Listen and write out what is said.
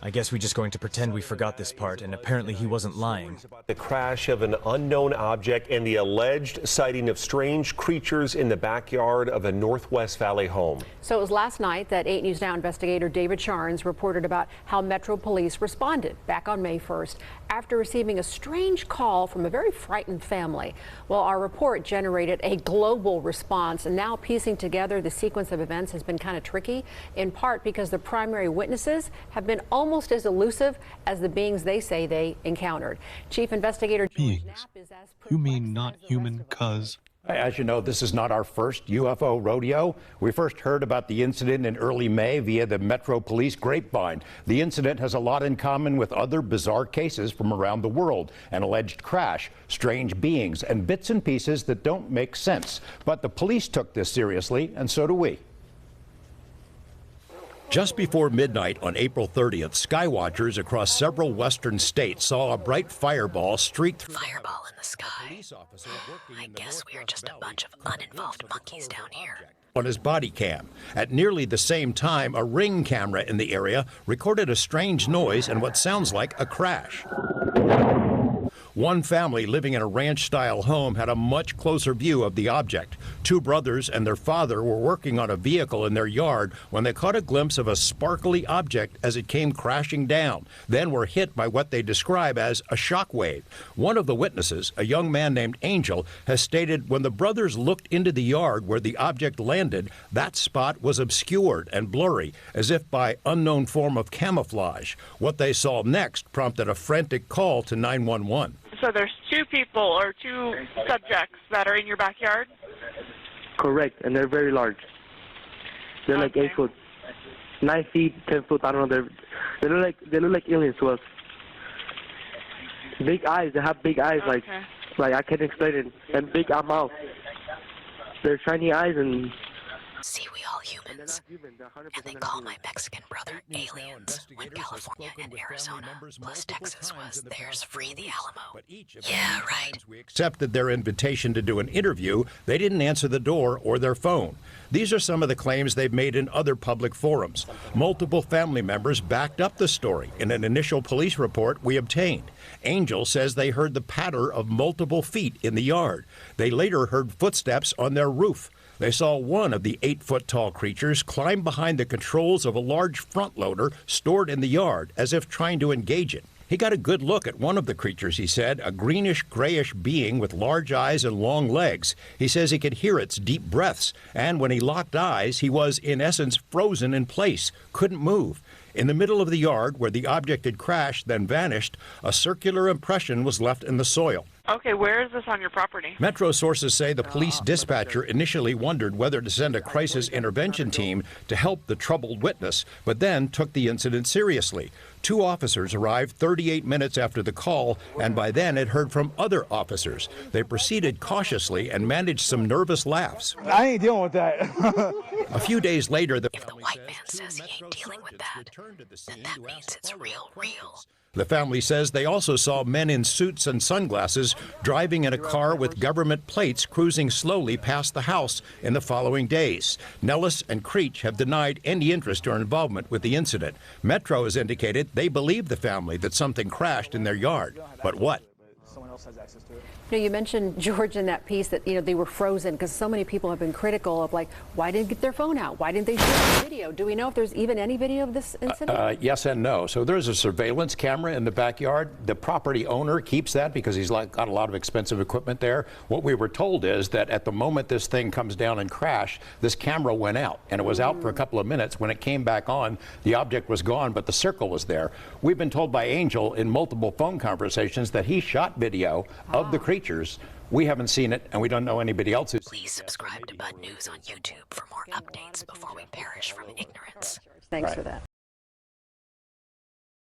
I guess we're just going to pretend we forgot this part, and apparently he wasn't lying. The crash of an unknown object and the alleged sighting of strange creatures in the backyard of a Northwest Valley home. So it was last night that 8 News Now investigator David Charnes reported about how Metro Police responded back on May 1st after receiving a strange call from a very frightened family. Well, our report generated a global response, and now piecing together the sequence of events has been kind of tricky, in part because the primary witnesses have been almost as elusive as the beings they say they encountered. Chief Investigator George Knapp is as You mean not human, cuz? As you know, this is not our first UFO rodeo. We first heard about the incident in early May via the Metro Police grapevine. The incident has a lot in common with other bizarre cases from around the world: an alleged crash, strange beings, and bits and pieces that don't make sense. But the police took this seriously, and so do we. Just before midnight on April 30th, skywatchers across several western states saw a bright fireball streak through. Fireball in the sky. I guess we are just a bunch of uninvolved monkeys down here. On his body cam. At nearly the same time, a Ring camera in the area recorded a strange noise and what sounds like a crash. One family living in a ranch-style home had a much closer view of the object. Two brothers and their father were working on a vehicle in their yard when they caught a glimpse of a sparkly object as it came crashing down, then were hit by what they describe as a shock wave. One of the witnesses, a young man named Angel, has stated when the brothers looked into the yard where the object landed, that spot was obscured and blurry, as if by unknown form of camouflage. What they saw next prompted a frantic call to 911. So there's two people or two subjects that are in your backyard? Correct, and they're very large. They're like 8 foot, 9 feet, 10 foot. I don't know. They look like aliens to us. Big eyes. They have big eyes, like I can't explain it, and big mouth. They're shiny eyes and. See, we all humans, and they call my Mexican brother aliens when California and Arizona plus Texas was theirs free the Alamo. Yeah, right. We accepted their invitation to do an interview. They didn't answer the door or their phone. These are some of the claims they've made in other public forums. Multiple family members backed up the story in an initial police report we obtained. Angel says they heard the patter of multiple feet in the yard. They later heard footsteps on their roof. They saw one of the 8-foot-tall creatures climb behind the controls of a large front loader stored in the yard as if trying to engage it. He got a good look at one of the creatures, he said, a greenish-grayish being with large eyes and long legs. He says he could hear its deep breaths, and when he locked eyes, he was, in essence, frozen in place, couldn't move. In the middle of the yard, where the object had crashed, then vanished, a circular impression was left in the soil. Okay, where is this on your property? Metro sources say the police dispatcher initially wondered whether to send a crisis intervention team to help the troubled witness, but then took the incident seriously. 2 officers arrived 38 minutes after the call, and by then had heard from other officers. They proceeded cautiously and managed some nervous laughs. I ain't dealing with that. A few days later, if the white man says he ain't dealing with that, then that means it's real. The family says they also saw men in suits and sunglasses driving in a car with government plates cruising slowly past the house in the following days. Nellis and Creech have denied any interest or involvement with the incident. Metro has indicated they believe the family that something crashed in their yard. But what? Someone else has access to it. You mentioned, George, in that piece that they were frozen because so many people have been critical of, like, why didn't they get their phone out? Why didn't they shoot the video? Do we know if there's even any video of this incident? Yes and no. So there's a surveillance camera in the backyard. The property owner keeps that because he's got a lot of expensive equipment there. What we were told is that at the moment this thing comes down and crashed, this camera went out, and it was out for a couple of minutes. When it came back on, the object was gone, but the circle was there. We've been told by Angel in multiple phone conversations that he shot video of the creatures. We haven't seen it, and we don't know anybody else who's. Please subscribe to Bud News on YouTube for more updates before we perish from ignorance. Thanks for that.